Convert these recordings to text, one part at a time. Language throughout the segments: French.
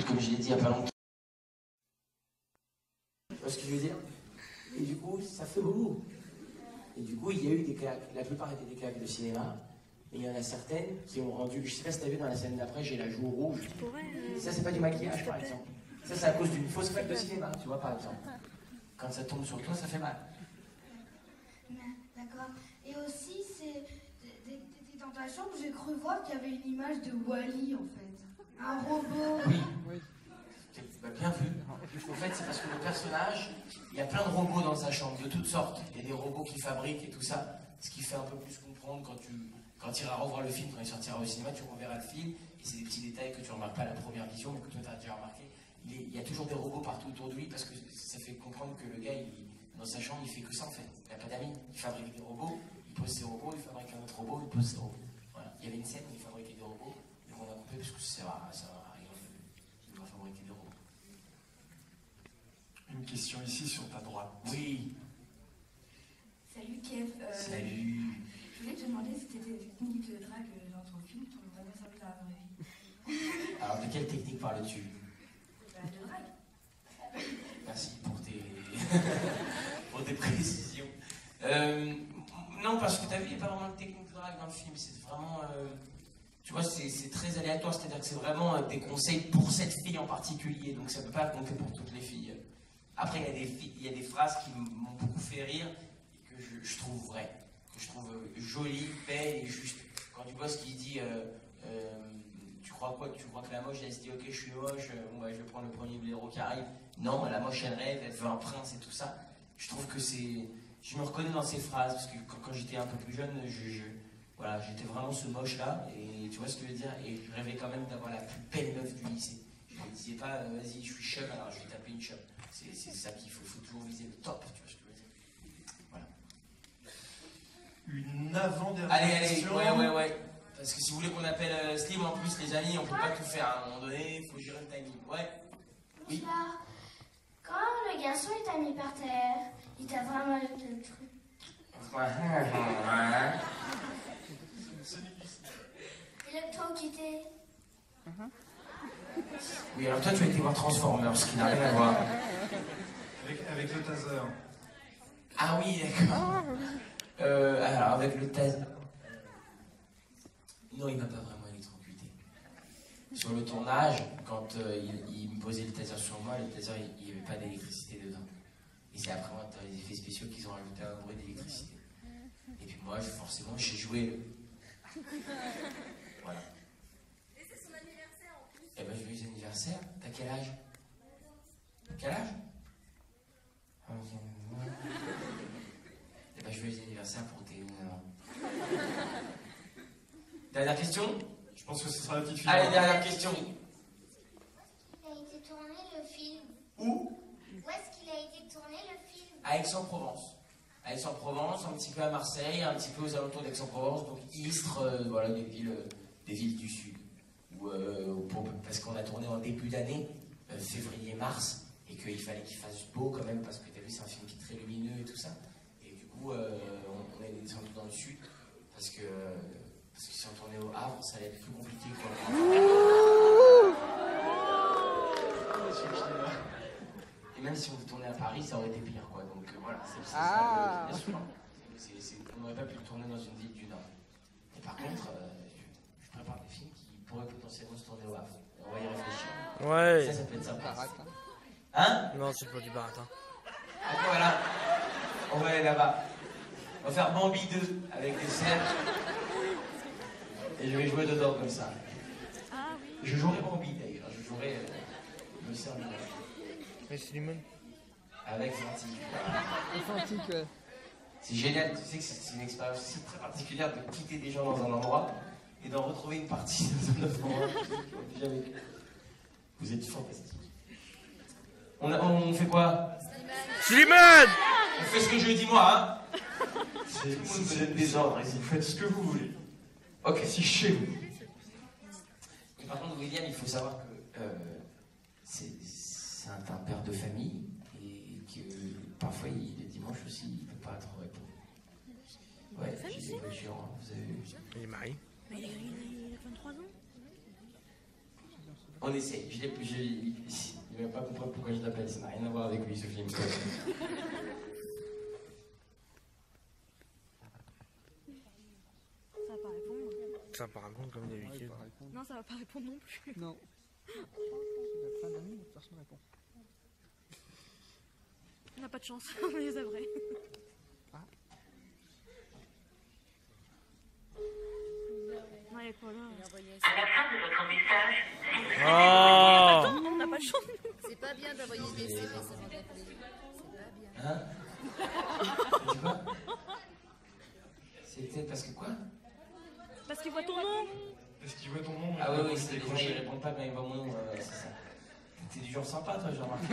écoute, comme je l'ai dit il n'y a pas longtemps. Tu vois ce que je veux dire? Et du coup, ça fait beaucoup. Et du coup, il y a eu des claques. La plupart étaient des claques de cinéma. Et il y en a certaines qui ont rendu. Je sais pas si t'as vu dans la scène d'après, j'ai la joue rouge. Ça, c'est pas du maquillage, par exemple. Ça, c'est à cause d'une fausse claque de cinéma, tu vois, par exemple. Quand ça tombe sur toi, ça fait mal. D'accord. Et aussi, c'est dans ta chambre, j'ai cru voir qu'il y avait une image de Wall-E, en fait. Un robot. Oui. Bah, bien vu. En fait, c'est parce que le personnage, il y a plein de robots dans sa chambre, de toutes sortes. Il y a des robots qui fabriquent et tout ça. Ce qui fait un peu plus comprendre quand tu iras revoir le film, quand il sortira au cinéma, tu reverras le film. Et c'est des petits détails que tu remarques pas à la première vision, mais que toi, tu as déjà remarqué. Il y a toujours des robots partout autour de lui parce que ça fait comprendre que le gars, dans sa chambre, il fait que ça en fait. Il n'a pas d'amis. Il fabrique des robots, il pose ses robots, il fabrique un autre robot, il pose ses robots. Voilà. Il y avait une scène où il fabriquait des robots, mais on a coupé parce que ça va rien de fabriquer des robots. Une question ici sur ta droite. Oui. Salut Kev. Salut. Je voulais te demander si t'étais des techniques de drague dans ton film, t'en as vraiment servi dans la vraie vie. Alors de quelle technique parles-tu? De drague. Merci pour pour tes précisions. Non, parce que tu as vu, il n'y a pas vraiment de technique de drague dans le film. C'est vraiment. Tu vois, c'est très aléatoire. C'est-à-dire que c'est vraiment des conseils pour cette fille en particulier. Donc ça ne peut pas compter pour toutes les filles. Après, il y a des phrases qui m'ont beaucoup fait rire et que je trouve vraies. Que je trouve jolies, belles et justes. Quand tu vois ce qu'il dit. Tu crois quoi? Tu crois que la moche, elle se dit ok, je suis moche, bon, bah, je vais prendre le premier blaireau qui arrive. Non, la moche, elle rêve, elle veut un prince et tout ça. Je trouve que c'est. Je me reconnais dans ces phrases parce que quand j'étais un peu plus jeune, voilà, j'étais vraiment ce moche-là. Et tu vois ce que je veux dire? Et je rêvais quand même d'avoir la plus belle meuf du lycée. Je ne me disais pas, vas-y, je suis chum, alors je vais taper une chum. C'est ça qu'il faut toujours viser le top, tu vois ce que je veux dire? Une avant-dernière allez, question. Ouais. Parce que si vous voulez qu'on appelle Slim, en plus, les amis, on peut pas tout faire. À un moment donné, il faut gérer le timing. Ouais. Oui. Bonsoir. Quand le garçon est mis par terre, il t'a vraiment le truc. Électrocuté. Oui, alors toi, tu as été voir Transformers, ce qui n'a rien à voir. Avec le taser. Ah oui, d'accord. Alors, avec le taser. Non, il m'a pas vraiment électrocuté. Sur le tournage, quand il me posait le taser sur moi, le taser, il n'y avait pas d'électricité dedans. Et c'est après, dans les effets spéciaux, qu'ils ont rajouté un bruit d'électricité. Et puis moi, forcément, j'ai joué. Voilà. Et c'est son anniversaire en plus. Eh ben, joyeux anniversaire. T'as quel âge? Quel âge? Eh ben, joyeux anniversaire pour tes 9 ans. Dernière question? Je pense que ce sera la petite fille. Allez, dernière question. Où est-ce qu'il a été tourné le film? Où? Où est-ce qu'il a été tourné le film? À Aix-en-Provence. À Aix-en-Provence, un petit peu à Marseille, un petit peu aux alentours d'Aix-en-Provence, donc Istres, voilà, des villes du sud. Parce qu'on a tourné en début d'année, février-mars, et qu'il fallait qu'il fasse beau quand même, parce que tu as vu, c'est un film qui est très lumineux et tout ça. Et du coup, on est descendu dans le sud, parce que si on tournait au Havre, ça allait être plus compliqué, quoi. Et même si on tournait à Paris, ça aurait été pire, quoi. Donc voilà, c'est ça, bien sûr. On n'aurait pas pu le tourner dans une ville du Nord. Et par contre, je prépare des films qui pourraient potentiellement se tourner au Havre. On va y réfléchir. Ouais. Ça peut être sympa. Baratin. Hein? Non, c'est pas du baratin. Ok, voilà. On va aller là-bas. On va faire Bambi 2 avec des scènes. Et je vais jouer dedans comme ça. Je jouerai Bambi d'ailleurs. Je jouerai le cerveau. Mais c'est Limon. Avec Fantique. Fantique, ouais. C'est génial, tu sais que c'est une expérience aussi très particulière de quitter des gens dans un endroit et d'en retrouver une partie dans un autre endroit. Vous êtes fantastiques. On fait quoi? Slimane! On fait ce que je dis moi, hein? Vous êtes désordre ici. Vous faites ce que vous voulez. Ok. Si chez vous. Mais par contre, William, il faut savoir que c'est un père de famille et que parfois, le dimanche aussi, il ne peut pas trop répondre. Ouais, j'ai des voitures, hein, vous avez vu. Il est marié. Mais il a 23 ans. On essaye. Il va pas comprendre pourquoi je l'appelle, ça n'a rien à voir avec lui ce film. Ça va pas répondre. Ça va pas répondre comme d'habitude. Non, ça va pas répondre non plus. Non. Il y a plein d'amis, mais personne ne répond. On n'a pas de chance, on les a vrais. Non, il est pas là. À la fin de votre message, Oh. Attends, on n'a pas de chance. C'est pas bien d'envoyer des SMS avant d'appeler. C'est pas bien. Hein? Tu vois? C'était parce que quoi? Parce qu'il voit ton nom. Est-ce qu'il voit ton nom? Ah oui, c'est les gens ils répondent pas quand ils voient mon nom, c'est ça. T'es du genre sympa toi, j'ai remarqué.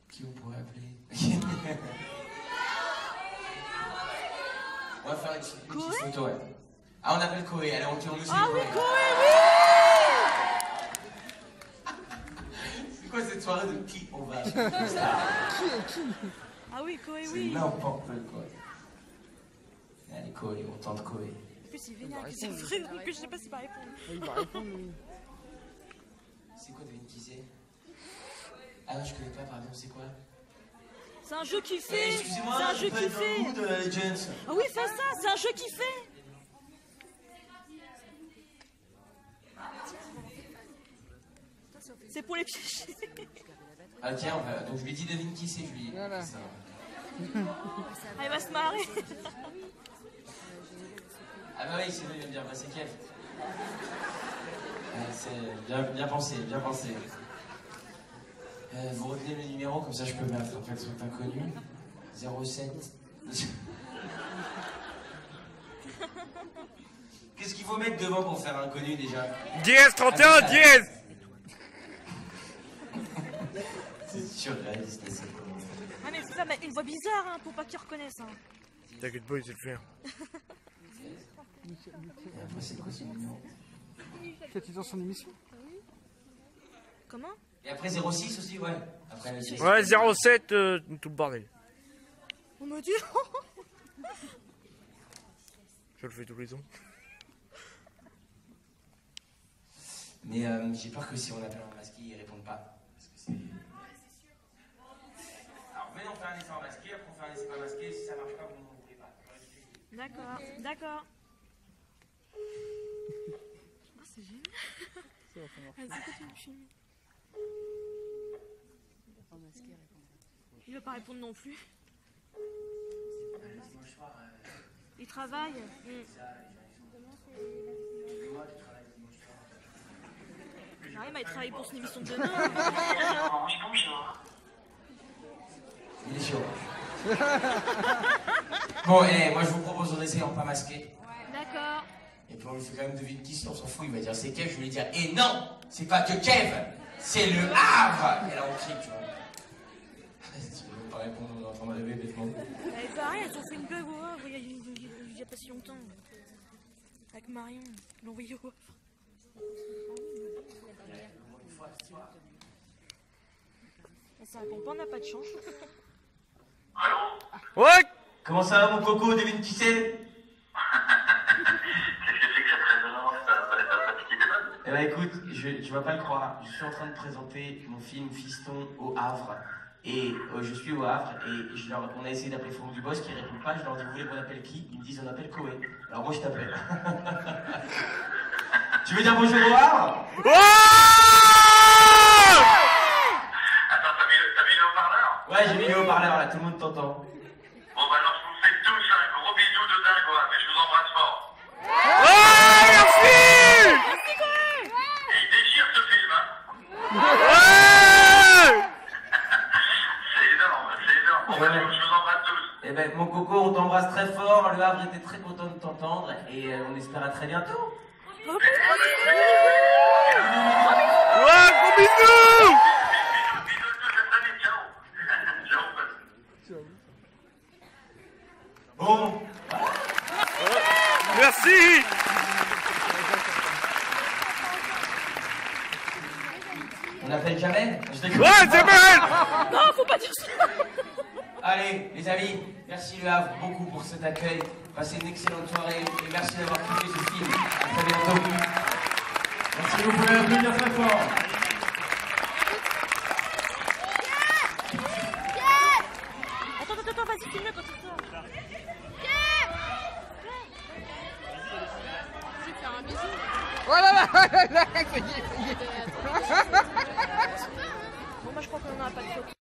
Qui on pourrait appeler? On va faire une petite photo, ouais. Ah, on appelle Koé, allez, on tire nous. Ah oui, Koé, C'est quoi cette soirée de qui on va appeler? Ah oui, Koé, C'est oui. n'importe quoi. Allez, Koé, on tente Koé. En plus, il est vénère, c'est vrai, donc je sais pas s'il va répondre. Il va répondre, oui. C'est quoi, devine qui c'est? Ah non, je connais pas, pardon, c'est quoi? C'est un jeu qui fait. Excusez-moi, C'est un jeu qui fait. Vous de Legends. Ah oui, fais ça, c'est un jeu qui fait. C'est pour les piéger. Ah tiens, donc je lui ai dit devine qui c'est, je lui ai dit. Voilà. Ah, il va se marrer. Ah bah oui, c'est lui, il va me dire, bah c'est Kev. C'est bien pensé, bien pensé. Vous retenez le numéro, comme ça je peux mettre après que ce soit inconnu. 07. Qu'est-ce qu'il faut mettre devant pour faire inconnu déjà? 10, 31, 10. C'est surréaliste, c'est Ah, mais faut faire une voix bizarre, hein, pour pas qu'ils reconnaissent. Hein. T'inquiète pas, il sait le faire. Et après, c'est quoi ce numéro? Peut-être qu'ils ont son émission. Comment? Et après 06 aussi, ouais. Après, Ouais, 07, tout le bordel. On me dit. Je le fais tous les ans. Mais j'ai peur que si on appelle en masqué, ils répondent pas. Parce que c'est... Alors, venez, on fait un essai en masqué, après on fait un essai pas masqué. Si ça marche pas, vous ne m'oubliez pas. D'accord, d'accord. Ah, c'est génial. Vas-y, continue, je suis... Il va pas répondre non plus. Dimanche soir, Il travaille. J'arrive à travailler pour son émission de demain. Orange, bonjour. il est chaud. Bon, moi je vous propose on essaie en pas masqué. D'accord. Et puis on lui fait quand même deviner qui c'est, on s'en fout, il va dire c'est Kev, je vais lui dire et non, c'est pas que Kev, c'est le Havre. Et là on crie, tu vois. Si on ne veut pas répondre, on est en train de rêver bêtement. Elle est pareil, elles ont fait une bug au Havre il y a pas si longtemps. Avec Marion, ils l'ont envoyé au Havre. Et ça répond pas, on n'a pas de chance. Allô? Ouais. Comment ça va mon coco, devine qui c'est? Qu'est-ce que c'est que cette résonance? T'as piqué des bonnes? Eh ben écoute, tu vas pas le croire, je suis en train de présenter mon film Fiston au Havre. Et je suis au Havre et on a essayé d'appeler Franck Dubos qui répond pas, je leur dis vous voulez qu'on appelle qui? Ils me disent on appelle Koé. Alors moi je t'appelle. Tu veux dire bonjour au Havre? Ouais. Attends, t'as mis le haut-parleur? Ouais, j'ai mis le haut-parleur là, tout le monde t'entend. Bon, bah alors je vous fais tous un gros bisou de dingue, quoi, mais je vous embrasse fort. Ouais, merci. Et il déchire ce film, hein. Ouais. C'est énorme, c'est énorme. Bon, bah, je vous embrasse tous. Eh ben mon coco, on t'embrasse très fort, le Havre était très content de t'entendre et on espère à très bientôt. Ouais, gros bisous. Bisous de toute cette année, ciao. Ciao, pote. Bon, Merci. on appelle Jamel? Je déconne. Ouais, c'est mal. Non, faut pas dire ça. Allez, les amis, merci Le Havre beaucoup pour cet accueil. Passez une excellente soirée et merci d'avoir kiffé ce film. À très bientôt. Bon, moi je crois qu'on en a pas de faute.